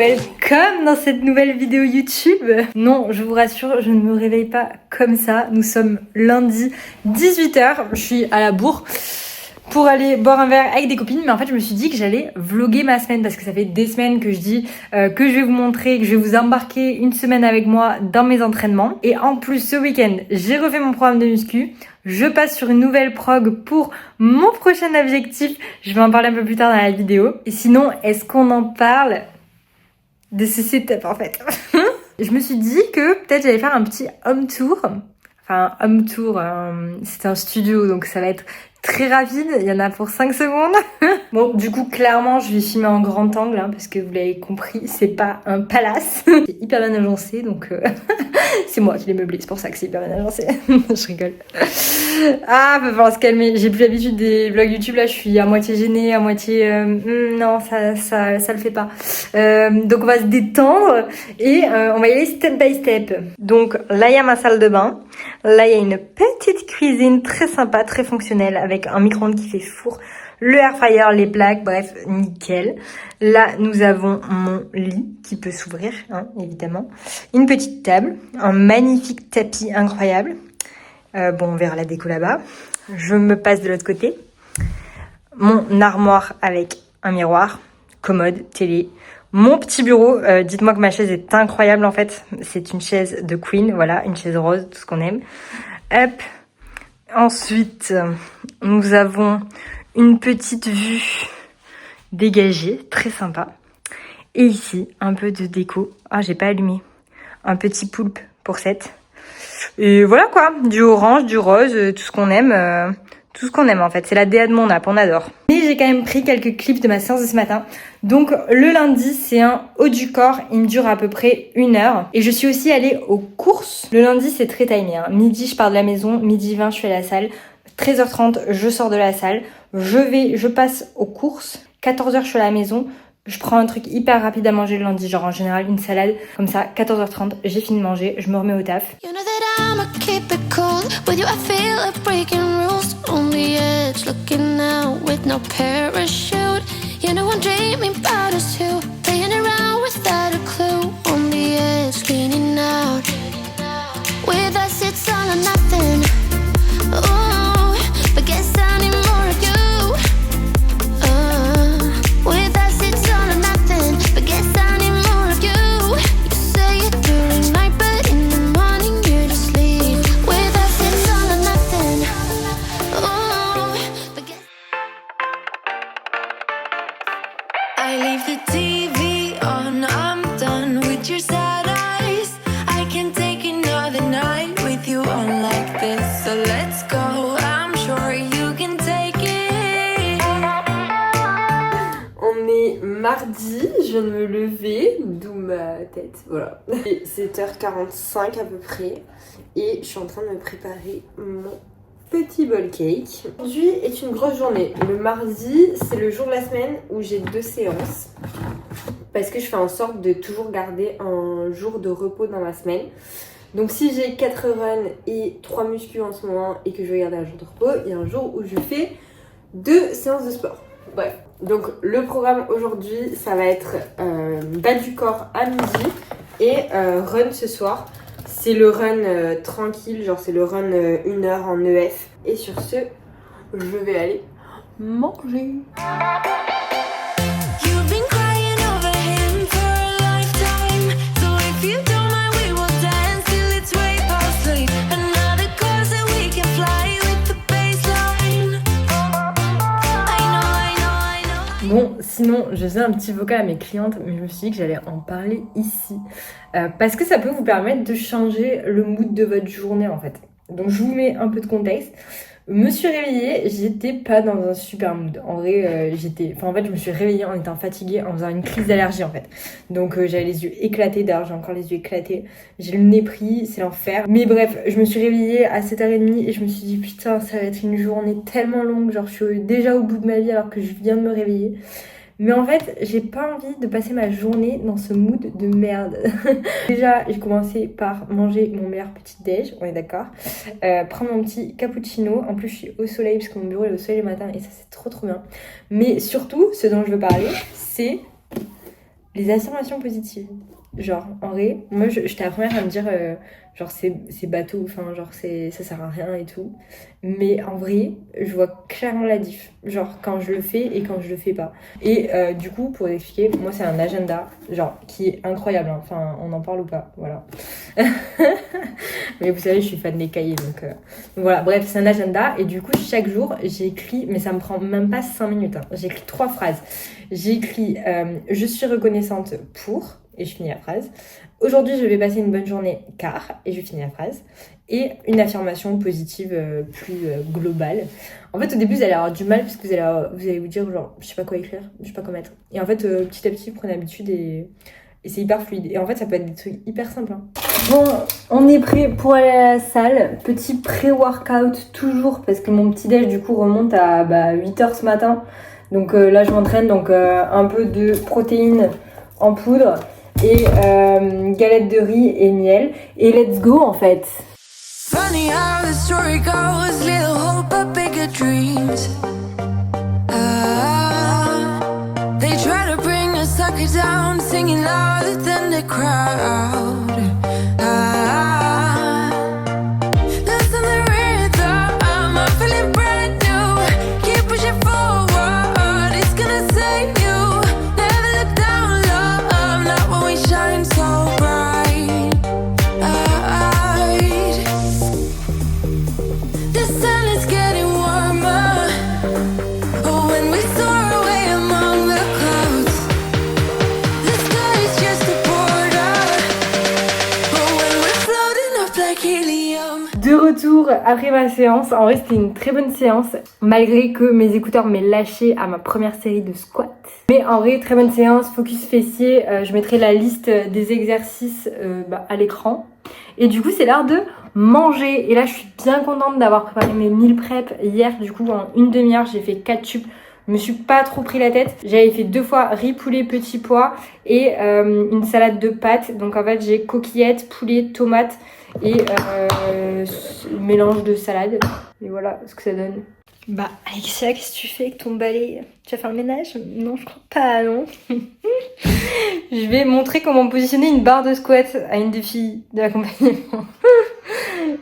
welcome dans cette nouvelle vidéo YouTube. Non, je vous rassure, je ne me réveille pas comme ça. Nous sommes lundi 18h, je suis à la bourre pour aller boire un verre avec des copines, mais en fait je me suis dit que j'allais vlogger ma semaine parce que ça fait des semaines que je dis que je vais vous montrer, que je vais vous embarquer une semaine avec moi dans mes entraînements. Et en plus ce week-end, j'ai refait mon programme de muscu. Je passe sur une nouvelle prog pour mon prochain objectif. Je vais en parler un peu plus tard dans la vidéo. Et sinon, est-ce qu'on en parle de ce setup en fait? Je me suis dit que peut-être j'allais faire un petit home tour. Enfin, home tour, c'est un studio donc ça va être très rapide, il y en a pour 5 secondes. Bon, du coup, clairement, je vais filmer en grand angle, hein, parce que vous l'avez compris, c'est pas un palace. C'est hyper bien agencé, donc c'est moi qui l'ai meublé, c'est pour ça que c'est hyper bien agencé. Je rigole. Ah, va falloir se calmer. J'ai plus l'habitude des vlogs YouTube, là, je suis à moitié gênée, à moitié... non, ça le fait pas. Donc on va se détendre et on va y aller step by step. Donc là, il y a ma salle de bain. Là, il y a une petite cuisine très sympa, très fonctionnelle, avec un micro-ondes qui fait four, le air fryer, les plaques, bref, nickel. Là, nous avons mon lit qui peut s'ouvrir, hein, évidemment. Une petite table, un magnifique tapis incroyable. Bon, on verra la déco là-bas. Je me passe de l'autre côté. Mon armoire avec un miroir, commode, télé. Mon petit bureau, dites-moi que ma chaise est incroyable en fait. C'est une chaise de queen, voilà, une chaise rose, tout ce qu'on aime. Hop. Ensuite, nous avons une petite vue dégagée, très sympa. Et ici, un peu de déco. Ah, j'ai pas allumé. Un petit poulpe pour 7. Et voilà quoi, du orange, du rose, tout ce qu'on aime. Tout ce qu'on aime en fait, c'est la DA de mon app, on adore. Et j'ai quand même pris quelques clips de ma séance de ce matin. Donc le lundi, c'est un haut du corps, il me dure à peu près 1 heure. Et je suis aussi allée aux courses. Le lundi, c'est très timé, hein. Midi, je pars de la maison, midi 20, je suis à la salle. 13h30, je sors de la salle. Je passe aux courses. 14h, je suis à la maison. Je prends un truc hyper rapide à manger le lundi, genre en général une salade. Comme ça, 14h30, j'ai fini de manger, je me remets au taf. You know that I'ma keep it cool. With you I feel like breaking rules. On the edge, looking out with no parachute. You know I'm dreaming about us two. Playing around without a clue. On the edge, leaning out. With us it's all or nothing. Ooh, but guess I need more of you. With us it's all or nothing. But guess I need more of you. You say it through the night, but in the morning you just leave. With us it's all or nothing. Ooh, but guess I leave the TV on. I'm done with your sad eyes. I can't take another night with you on like this. So let's go. I'm sure you can take it. On est mardi, je viens de me lever, d'où ma tête, voilà. Il est 7h45 à peu près et je suis en train de me préparer mon petit bol cake. Aujourd'hui est une grosse journée. Le mardi, c'est le jour de la semaine où j'ai 2 séances parce que je fais en sorte de toujours garder un jour de repos dans ma semaine. Donc si j'ai 4 runs et 3 muscu en ce moment et que je vais garder un jour de repos, il y a un jour où je fais 2 séances de sport. Bref, donc le programme aujourd'hui, ça va être bas du corps à midi et run ce soir. C'est le run tranquille, genre c'est le run 1 heure en EF. Et sur ce, je vais aller manger. You've been crying over him for a lifetime. So if you don't mind, we will dance till it's way past late. Another course that we can fly with the baseline. I know. Bon, sinon, je faisais un petit vocal à mes clientes, mais je me suis dit que j'allais en parler ici. Parce que ça peut vous permettre de changer le mood de votre journée, en fait. Donc, je vous mets un peu de contexte. Me suis réveillée, j'étais pas dans un super mood. En vrai, en fait, je me suis réveillée en étant fatiguée, en faisant une crise d'allergie, en fait. Donc, j'avais les yeux éclatés. D'ailleurs, j'ai encore les yeux éclatés. J'ai le nez pris, c'est l'enfer. Mais bref, je me suis réveillée à 7h30 et je me suis dit, putain, ça va être une journée tellement longue. Genre, je suis déjà au bout de ma vie alors que je viens de me réveiller. Mais en fait, j'ai pas envie de passer ma journée dans ce mood de merde. Déjà, j'ai commencé par manger mon meilleur petit déj, on est d'accord. Prendre mon petit cappuccino. En plus, je suis au soleil parce que mon bureau est au soleil le matin et ça, c'est trop bien. Mais surtout, ce dont je veux parler, c'est les affirmations positives. Genre, en vrai, moi j'étais la première à me dire, genre c'est bateau, enfin, genre ça sert à rien et tout. Mais en vrai, je vois clairement la diff. Genre, quand je le fais et quand je le fais pas. Et du coup, pour expliquer, moi c'est un agenda, genre, qui est incroyable. Hein. Enfin, on en parle ou pas, voilà. Mais vous savez, je suis fan des cahiers, donc voilà. Bref, c'est un agenda. Et du coup, chaque jour, j'écris, mais ça me prend même pas 5 minutes. Hein. J'écris 3 phrases. J'écris « Je suis reconnaissante pour » et je finis la phrase. « Aujourd'hui, je vais passer une bonne journée car » et je finis la phrase. Et une affirmation positive plus globale. En fait, au début, vous allez avoir du mal parce que vous allez vous dire genre, je sais pas quoi écrire, je sais pas quoi mettre. Et en fait, petit à petit, vous prenez l'habitude et c'est hyper fluide. Et en fait, ça peut être des trucs hyper simples. Hein. Bon, on est prêt pour aller à la salle. Petit pré-workout toujours parce que mon petit déj du coup remonte à 8h ce matin. Donc là, je m'entraîne. Donc un peu de protéines en poudre et galettes de riz et miel. Et let's go en fait. Funny how the story goes, little hope but bigger dreams. They try to bring a sucker down, singing louder than the crowd. Listen the rhythm, I'm feeling brand new. Keep pushing forward, it's gonna save you. Never look down, love, not when we shine so bright. The sun is getting warmer. Oh, when we soar away among the clouds. The sky is just a border. Oh, when we're floating up like helium. De retour après ma séance. En vrai, c'était une très bonne séance, malgré que mes écouteurs m'aient lâché à ma première série de squats. Mais en vrai, très bonne séance, focus fessier. Je mettrai la liste des exercices à l'écran. Et du coup, c'est l'heure de manger. Et là, je suis bien contente d'avoir préparé mes meal prep hier. Du coup, en une demi-heure, j'ai fait 4 tubes. Je me suis pas trop pris la tête. J'avais fait 2 fois riz, poulet, petit pois et une salade de pâtes. Donc en fait, j'ai coquillettes, poulet, tomates et mélange de salade. Et voilà ce que ça donne. Bah, Alexia, qu'est-ce que tu fais avec ton balai? Tu vas faire le ménage? Non, je crois pas, non. Je vais montrer comment positionner une barre de squat à une des filles de l'accompagnement.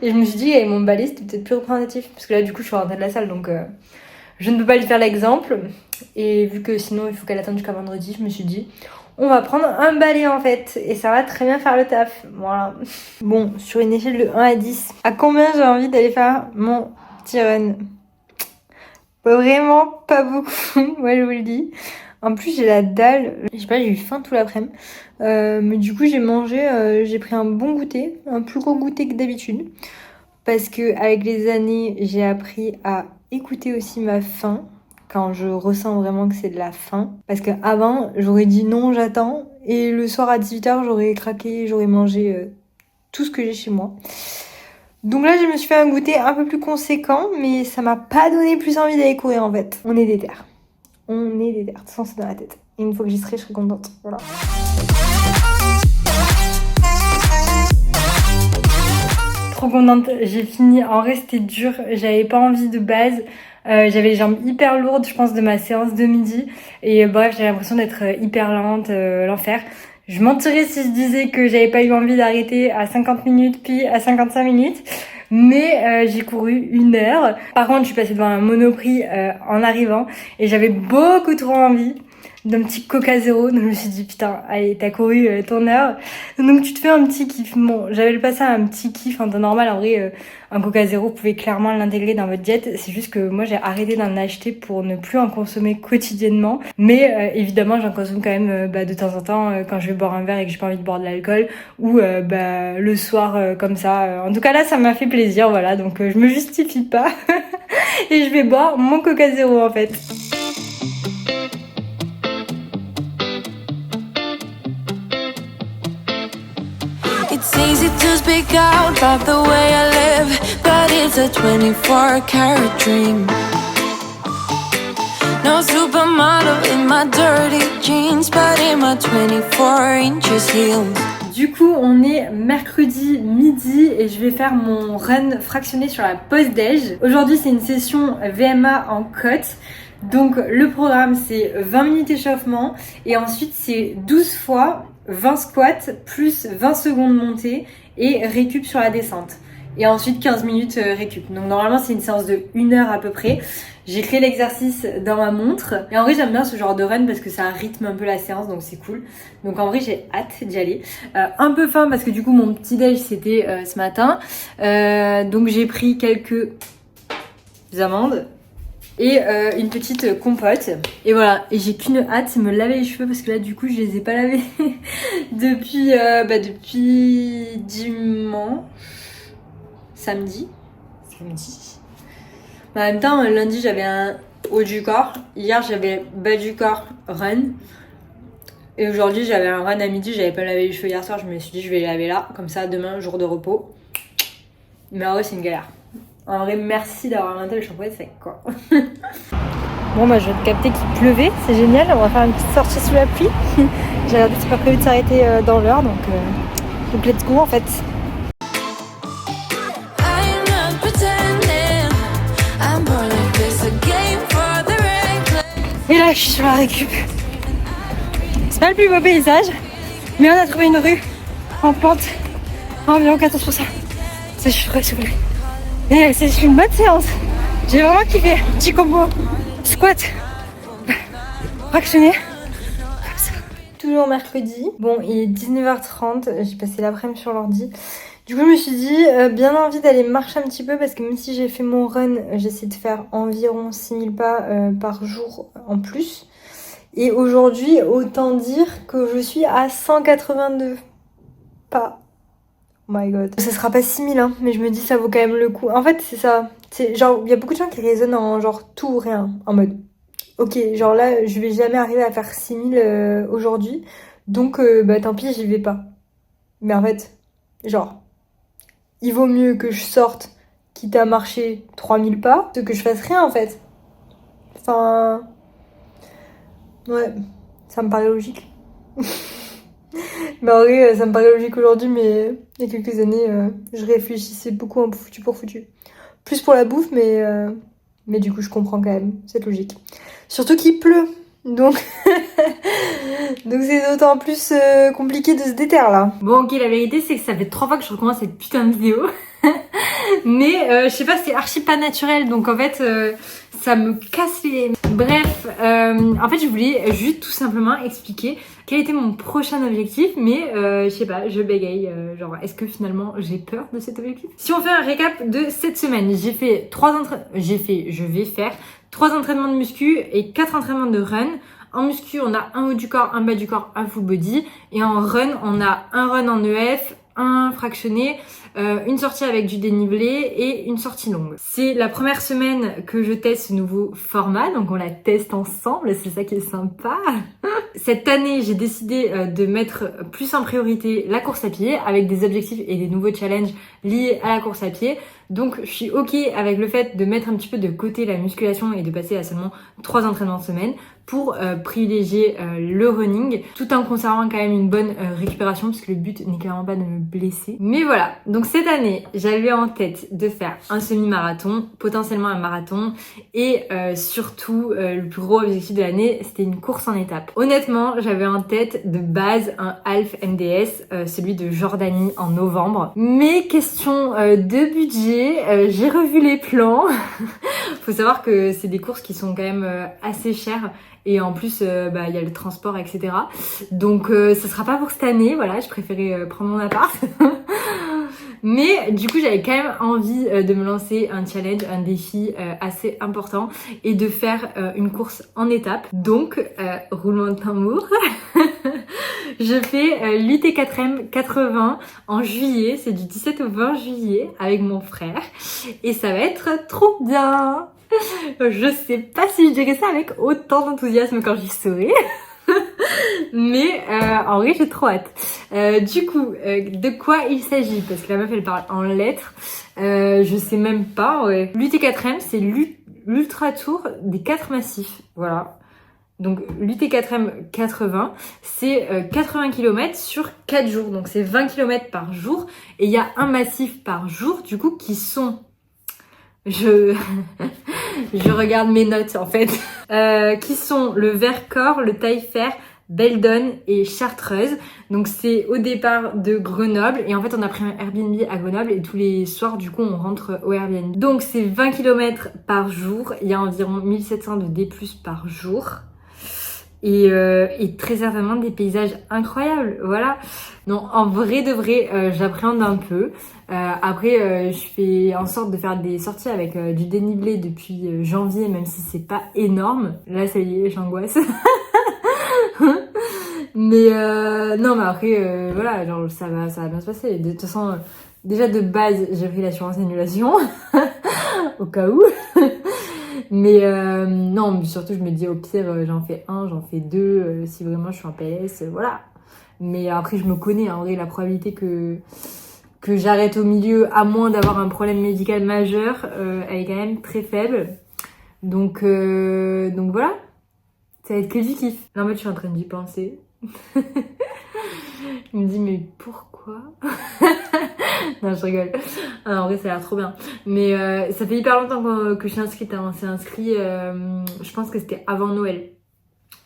Et je me suis dit, avec mon balai, c'était peut-être plus représentatif. Parce que là, du coup, je suis rentrée de la salle, donc je ne peux pas lui faire l'exemple. Et vu que sinon, il faut qu'elle attende jusqu'à vendredi, je me suis dit, on va prendre un balai en fait. Et ça va très bien faire le taf. Voilà. Bon, sur une échelle de 1 à 10, à combien j'ai envie d'aller faire mon petit run? Vraiment pas beaucoup, moi je vous le dis. En plus j'ai la dalle, je sais pas, j'ai eu faim tout l'après-midi. Mais du coup j'ai mangé, j'ai pris un bon goûter, un plus gros goûter que d'habitude. Parce que avec les années, j'ai appris à écouter aussi ma faim quand je ressens vraiment que c'est de la faim. Parce qu'avant, j'aurais dit non, j'attends. Et le soir à 18h, j'aurais craqué, j'aurais mangé tout ce que j'ai chez moi. Donc là, je me suis fait un goûter un peu plus conséquent, mais ça m'a pas donné plus envie d'aller courir en fait. On est déter. On est déter. De toute façon, c'est dans la tête. Et une fois que j'y serai, je serai contente. Voilà. Trop contente. J'ai fini. En vrai, c'était dur. J'avais pas envie de base. J'avais les jambes hyper lourdes, je pense, de ma séance de midi. Et bref, j'avais l'impression d'être hyper lente, l'enfer. Je mentirais si je disais que j'avais pas eu envie d'arrêter à 50 minutes puis à 55 minutes. Mais j'ai couru 1 heure. Par contre, je suis passée devant un Monoprix en arrivant et j'avais beaucoup trop envie d'un petit Coca Zéro. Donc je me suis dit putain, allez, t'as couru ton heure. Donc tu te fais un petit kiff. Bon, j'avais le passé à un petit kiff en temps normal. En vrai, un Coca Zéro, vous pouvez clairement l'intégrer dans votre diète. C'est juste que moi, j'ai arrêté d'en acheter pour ne plus en consommer quotidiennement. Mais évidemment, j'en consomme quand même de temps en temps quand je vais boire un verre et que j'ai pas envie de boire de l'alcool. Ou le soir comme ça. En tout cas, là, ça m'a fait plaisir. Voilà, donc je me justifie pas. Et je vais boire mon Coca Zéro en fait. It's easy to speak out about the way I live, but it's a 24-karat dream. No supermodel in my dirty jeans, but in my 24 inches heels. Du coup, on est mercredi midi et je vais faire mon run fractionné sur la pause déj. Aujourd'hui, c'est une session VMA en côte. Donc le programme c'est 20 minutes échauffement et ensuite c'est 12 fois 20 squats plus 20 secondes montée et récup sur la descente. Et ensuite 15 minutes récup. Donc normalement c'est une séance de 1 heure à peu près. J'ai créé l'exercice dans ma montre. Et en vrai j'aime bien ce genre de run parce que ça rythme un peu la séance, donc c'est cool. Donc en vrai j'ai hâte d'y aller. Un peu faim parce que du coup mon petit déj c'était ce matin. Donc j'ai pris quelques amandes et une petite compote. Et voilà, et j'ai qu'une hâte, c'est me laver les cheveux parce que là du coup je les ai pas lavés depuis dimanche. Samedi. En même temps, lundi j'avais un haut du corps. Hier j'avais bas du corps run. Et aujourd'hui j'avais un run à midi. J'avais pas lavé les cheveux hier soir. Je me suis dit je vais les laver là. Comme ça demain, jour de repos. Mais en vrai c'est une galère. En vrai merci d'avoir inventé le shampoing sec quoi. Bon bah je viens de capter qu'il pleuvait. C'est génial. On va faire une petite sortie sous la pluie. J'ai regardé, c'est pas prévu de s'arrêter dans l'heure. Donc let's go en fait. I'm not pretending. I'm more like this, a game for the reckless. Et là, je suis sur la récup. C'est pas le plus beau paysage, mais on a trouvé une rue en pente à environ 14%. Ça, je suis très soufflée. Et c'est une bonne séance. J'ai vraiment kiffé. Petit combo squat fractionné. Comme ça. Toujours mercredi. Bon, il est 19h30. J'ai passé l'après-midi sur l'ordi. Du coup, je me suis dit, bien envie d'aller marcher un petit peu parce que même si j'ai fait mon run, j'essaie de faire environ 6000 pas par jour en plus. Et aujourd'hui, autant dire que je suis à 182 pas. Oh my god. Ça sera pas 6000, hein, mais je me dis ça vaut quand même le coup. En fait, c'est ça. C'est genre, il y a beaucoup de gens qui raisonnent en genre tout ou rien. En mode, ok, genre là, je vais jamais arriver à faire 6000 aujourd'hui. Donc, tant pis, j'y vais pas. Mais en fait, genre, il vaut mieux que je sorte, quitte à marcher 3000 pas, que je fasse rien en fait. Enfin... Ouais, ça me paraît logique. Mais en vrai, ça me paraît logique aujourd'hui, mais il y a quelques années, je réfléchissais beaucoup en foutu pour foutu. Plus pour la bouffe, mais du coup, je comprends quand même cette logique. Surtout qu'il pleut, donc donc c'est d'autant plus compliqué de se déterre là. Bon, ok, la vérité, c'est que ça fait 3 fois que je recommence cette putain de vidéo. Mais je sais pas, c'est archi pas naturel, donc en fait ça me casse les... Bref, en fait je voulais juste tout simplement expliquer quel était mon prochain objectif, mais je sais pas, je bégaye, genre est-ce que finalement j'ai peur de cet objectif? Si on fait un récap de cette semaine, je vais faire 3 entraînements de muscu et 4 entraînements de run. En muscu, on a un haut du corps, un bas du corps, un full body. Et en run, on a un run en EF, un fractionné, une sortie avec du dénivelé et une sortie longue. C'est la première semaine que je teste ce nouveau format, donc on la teste ensemble, c'est ça qui est sympa. Cette année, j'ai décidé de mettre plus en priorité la course à pied avec des objectifs et des nouveaux challenges liés à la course à pied. Donc je suis ok avec le fait de mettre un petit peu de côté la musculation et de passer à seulement 3 entraînements semaine pour privilégier le running tout en conservant quand même une bonne récupération parce que le but n'est clairement pas de me blesser. Mais voilà, donc cette année j'avais en tête de faire un semi-marathon, potentiellement un marathon et surtout le plus gros objectif de l'année c'était une course en étapes. Honnêtement j'avais en tête de base un half MDS, celui de Jordanie en novembre. Mais question de budget, j'ai revu les plans. Faut savoir que c'est des courses qui sont quand même assez chères et en plus il y a le transport etc. Donc ça sera pas pour cette année, voilà, je préférais prendre mon appart. Mais du coup j'avais quand même envie de me lancer un challenge, un défi assez important et de faire une course en étapes. Donc roulement de tambour. Je fais l'UT4M 80 en juillet, c'est du 17 au 20 juillet avec mon frère et ça va être trop bien. Je sais pas si je dirais ça avec autant d'enthousiasme quand j'y serai. Mais en vrai j'ai trop hâte. Du coup, de quoi il s'agit? Parce que la meuf elle parle en lettres. Je sais même pas. Ouais. L'UT4M c'est l'ultra tour des 4 massifs. Voilà. Donc l'UT4M 80, c'est 80 km sur 4 jours. Donc c'est 20 km par jour. Et il y a un massif par jour, du coup, qui sont je regarde mes notes en fait. Qui sont le Vercors, le Taillefer, Beldon et Chartreuse. Donc c'est au départ de Grenoble et en fait on a pris un Airbnb à Grenoble et tous les soirs du coup on rentre au Airbnb. Donc c'est 20 km par jour, il y a environ 1700 de D+ par jour. Et très certainement des paysages incroyables, voilà. Non, en vrai de vrai, j'appréhende un peu. Après, je fais en sorte de faire des sorties avec du dénivelé depuis janvier, même si c'est pas énorme. Là, ça y est, j'angoisse. Mais non, mais après, voilà, genre ça va bien se passer. De toute façon, déjà de base, j'ai pris l'assurance annulation au cas où. Mais non, mais surtout je me dis au pire j'en fais un, j'en fais deux si vraiment je suis en PS, voilà. Mais après je me connais, en vrai la probabilité que j'arrête au milieu à moins d'avoir un problème médical majeur, elle est quand même très faible. Donc voilà, ça va être que du kiff. Là en fait je suis en train d'y penser. Je me dis mais pourquoi? Non, je rigole. Alors, en vrai, ça a l'air trop bien. Mais ça fait hyper longtemps que je suis inscrite. Hein. On s'est inscrit, je pense que c'était avant Noël.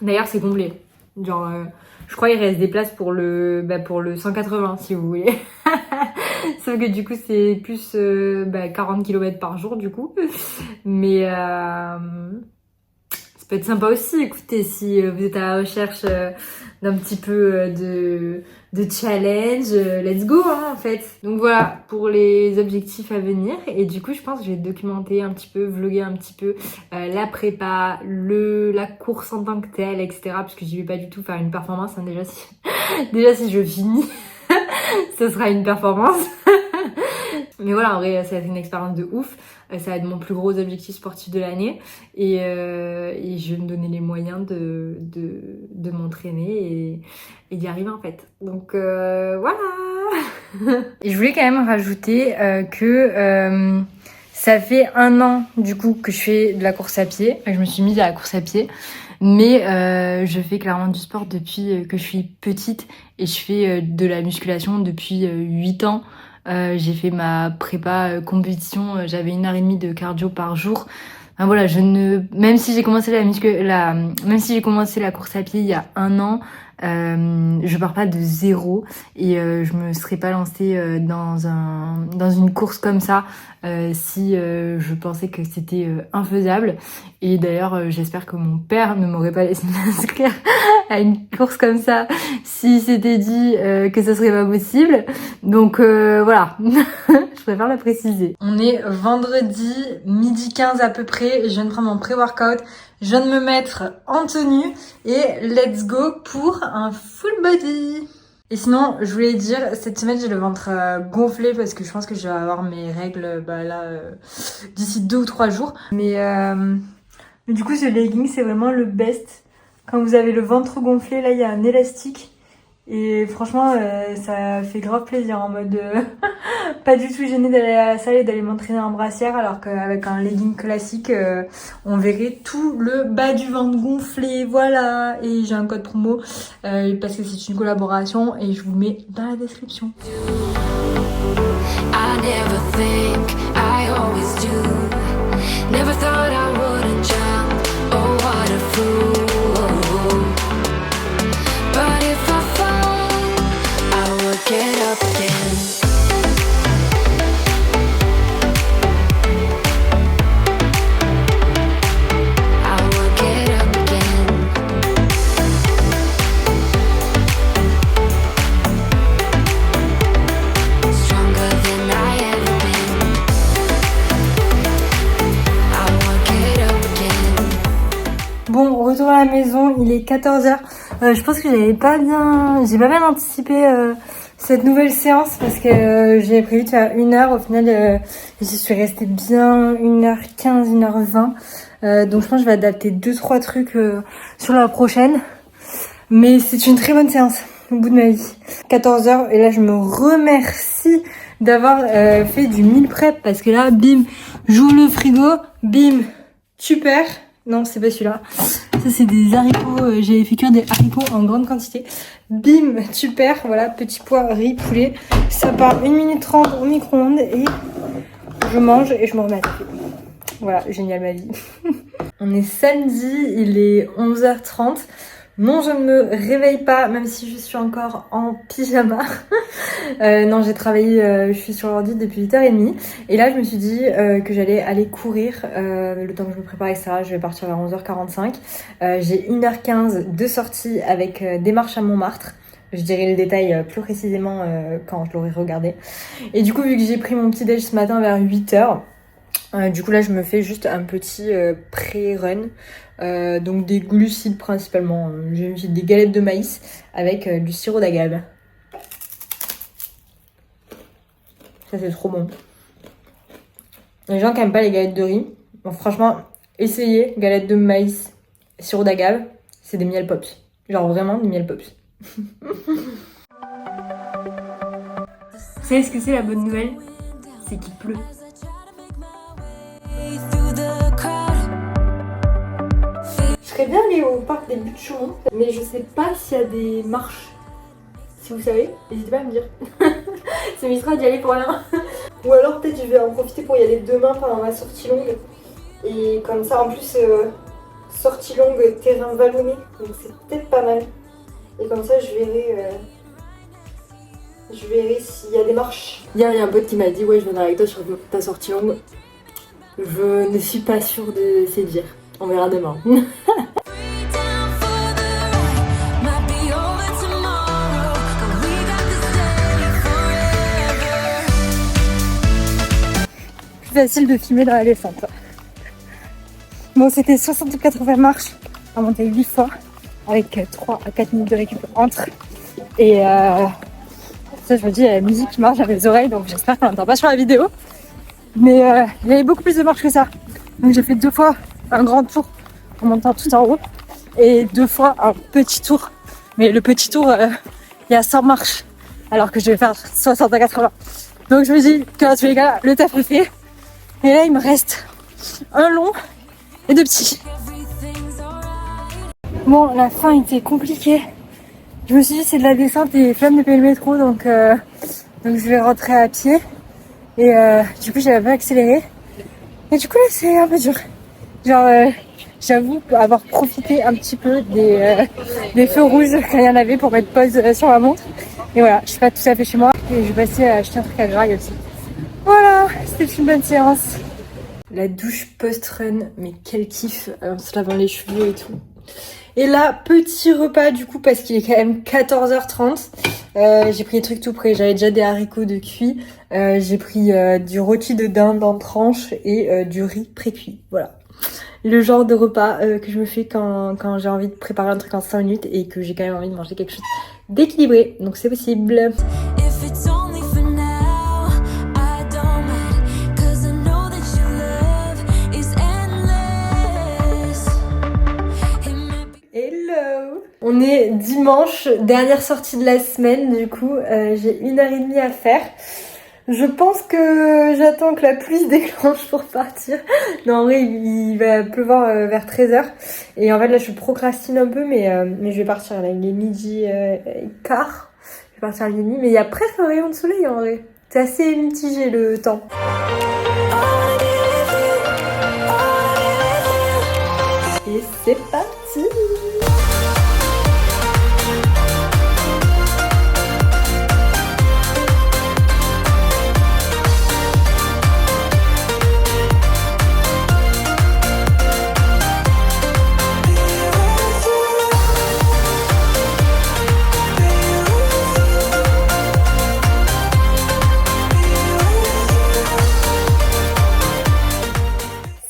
D'ailleurs, c'est complet. Genre, je crois qu'il reste des places pour le 180, si vous voulez. Sauf que du coup, c'est plus 40 km par jour, du coup. Mais ça peut être sympa aussi. Écoutez, si vous êtes à la recherche d'un petit peu de challenge, let's go hein, en fait. Donc voilà pour les objectifs à venir et du coup je pense que je vais documenter un petit peu, vlogger un petit peu la prépa, la course en tant que telle, etc. Parce que j'y vais pas du tout faire une performance hein, déjà si je finis ce sera une performance. Mais voilà, en vrai, ça va être une expérience de ouf. Ça va être mon plus gros objectif sportif de l'année. Et je vais me donner les moyens de m'entraîner et d'y arriver en fait. Donc voilà. Et je voulais quand même rajouter que ça fait 1 an du coup que je fais de la course à pied. Je me suis mise à la course à pied. Mais je fais clairement du sport depuis que je suis petite. Et je fais de la musculation depuis 8 ans. J'ai fait ma prépa compétition, j'avais 1h30 de cardio par jour. Enfin, voilà, même si j'ai commencé la course à pied il y a 1 an, je pars pas de zéro et je me serais pas lancée dans une course comme ça si je pensais que c'était infaisable. Et d'ailleurs, j'espère que mon père ne m'aurait pas laissé m'inscrire à une course comme ça si c'était dit que ça serait pas possible. Donc voilà, je préfère le préciser. On est vendredi, 12h15 à peu près. Je viens de prendre mon pré-workout. Je viens de me mettre en tenue et let's go pour un full body. Et sinon, je voulais dire, cette semaine j'ai le ventre gonflé parce que je pense que je vais avoir mes règles d'ici 2 ou 3 jours. Mais du coup, ce legging c'est vraiment le best. Quand vous avez le ventre gonflé, là il y a un élastique. Et franchement, ça fait grave plaisir en mode pas du tout gênée d'aller à la salle et d'aller m'entraîner en brassière alors qu'avec un legging classique, on verrait tout le bas du ventre gonflé, voilà. Et j'ai un code promo parce que c'est une collaboration et je vous le mets dans la description. I never think, I always do. Never thought I wouldn't jump. Oh, what a fool. But if I fall, I will get up again. I will get up again. Stronger than I ever been. I will get up again. Bon, retour à la maison, il est 14h. Je pense que j'ai pas bien anticipé cette nouvelle séance parce que j'avais prévu de faire 1 heure. Au final, je suis restée bien 1h15, 1h20. Donc je pense que je vais adapter 2-3 trucs sur la prochaine. Mais c'est une très bonne séance au bout de ma vie. 14h et là je me remercie d'avoir fait du meal prep parce que là, bim, j'ouvre le frigo, bim, super. Non, c'est pas celui-là. Ça, c'est des haricots. J'avais fait cuire des haricots en grande quantité. Bim, super. Voilà, petit pois, riz, poulet. Ça part 1 minute 30 au micro-ondes et je mange et je me remets à taper. Voilà, génial ma vie. On est samedi, il est 11h30. Non, je ne me réveille pas, même si je suis encore en pyjama. Non, j'ai travaillé, je suis sur l'ordi depuis 8h30. Et là, je me suis dit que j'allais aller courir. Le temps que je me prépare, etc., je vais partir vers 11h45. J'ai 1h15 de sortie avec des marches à Montmartre. Je dirai le détail plus précisément quand je l'aurai regardé. Et du coup, vu que j'ai pris mon petit déj ce matin vers 8h, du coup là je me fais juste un petit pré-run, donc des glucides principalement. J'ai mis des galettes de maïs avec du sirop d'agave. Ça c'est trop bon. Les gens qui aiment pas les galettes de riz, bon, franchement essayez galettes de maïs, sirop d'agave, c'est des miel pops. Genre vraiment des miel pops. Vous savez ce que c'est la bonne nouvelle? C'est qu'il pleut. Je serais bien allée au parc des Buttes-Chaumont, mais je sais pas s'il y a des marches. Si vous savez, n'hésitez pas à me dire. Ça m'évitera d'y aller pour rien. Ou alors peut-être je vais en profiter pour y aller demain pendant ma sortie longue. Et comme ça en plus, sortie longue, terrain vallonné, donc c'est peut-être pas mal. Et comme ça je verrai s'il y a des marches. Hier il y a un pote qui m'a dit ouais je viendrai avec toi sur ta sortie longue. Je ne suis pas sûre de séduire. On verra demain. Plus facile de filmer dans la descente. Bon, c'était 60 ou 80 marches à monter 8 fois avec 3 à 4 minutes de récup entre. Et ça, je me dis, il y a la musique qui marche à mes oreilles, donc j'espère qu'on n'entend pas sur la vidéo. Mais il y avait beaucoup plus de marches que ça. Donc j'ai fait 2 fois un grand tour en montant tout en haut et 2 fois un petit tour. Mais le petit tour, il y a 100 marches alors que je vais faire 60 à 80. Donc je me dis que dans tous les cas, le taf est fait. Et là, il me reste un long et 2 petits. Bon, la fin était compliquée. Je me suis dit c'est de la descente et flemme de payer le métro, donc je vais rentrer à pied. Et du coup j'avais pas accéléré. Et du coup là c'est un peu dur. Genre j'avoue avoir profité un petit peu des feux rouges quand il y en avait pour mettre pause sur ma montre. Et voilà, je suis pas tout à fait chez moi. Et je vais passer à acheter un truc à Graille aussi. Voilà, c'était une bonne séance. La douche post-run, mais quel kiff, en se lavant les cheveux et tout. Et là, petit repas du coup parce qu'il est quand même 14h30. J'ai pris des trucs tout prêts. J'avais déjà des haricots de cuit. J'ai pris du rôti de dinde en tranches et du riz pré-cuit. Voilà. Le genre de repas que je me fais quand j'ai envie de préparer un truc en 5 minutes et que j'ai quand même envie de manger quelque chose d'équilibré. Donc c'est possible. If it's only for now, I don't mind, 'cause I know that your love is endless. It might be Hello! On est dimanche, dernière sortie de la semaine du coup. J'ai 1h30 à faire. Je pense que j'attends que la pluie se déclenche pour partir. Non, en vrai, il va pleuvoir vers 13h. Et en fait, là, je procrastine un peu, mais je vais partir. Là, il est midi quart. Je vais partir à midi. Mais il y a presque un rayon de soleil, en vrai. C'est assez mitigé, le temps. Et c'est parti!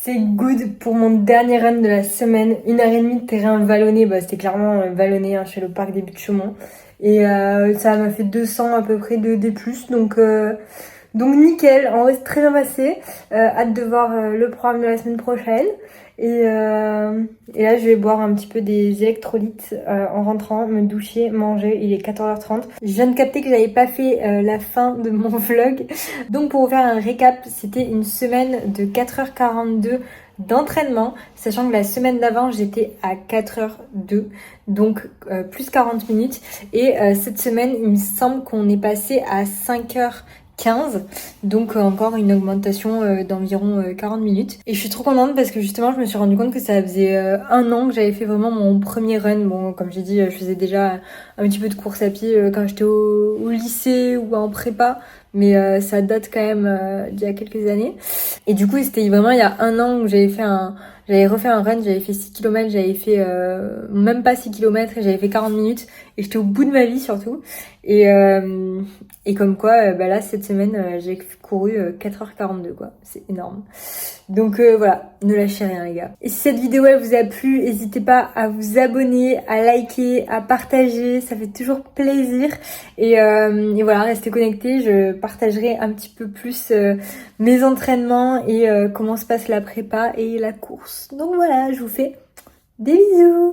C'est good pour mon dernier run de la semaine. 1h30 de terrain vallonné. Bah, c'était clairement vallonné chez le parc des Buttes-Chaumont. Et ça m'a fait 200 à peu près de D+. Donc nickel. En vrai, c'est très bien passé. Hâte de voir le programme de la semaine prochaine. Et là, je vais boire un petit peu des électrolytes en rentrant, me doucher, manger. Il est 14h30. Je viens de capter que j'avais pas fait la fin de mon vlog. Donc pour vous faire un récap, c'était une semaine de 4h42 d'entraînement, sachant que la semaine d'avant j'étais à 4h02, donc plus 40 minutes. Et cette semaine, il me semble qu'on est passé à 5h 15, donc encore une augmentation d'environ 40 minutes. Et je suis trop contente parce que justement je me suis rendu compte que ça faisait 1 an que j'avais fait vraiment mon premier run. Bon, comme j'ai dit, je faisais déjà un petit peu de course à pied quand j'étais au lycée ou en prépa, mais ça date quand même d'il y a quelques années. Et du coup c'était vraiment il y a 1 an que j'avais refait un run, j'avais fait 6 km, j'avais fait même pas 6 km et j'avais fait 40 minutes et j'étais au bout de ma vie surtout. Et comme quoi, là cette semaine j'ai couru 4h42 quoi, c'est énorme. Donc voilà, ne lâchez rien les gars. Et si cette vidéo elle vous a plu, n'hésitez pas à vous abonner, à liker, à partager, ça fait toujours plaisir. Et voilà, restez connectés, je partagerai un petit peu plus mes entraînements et comment se passe la prépa et la course. Donc voilà, je vous fais des bisous.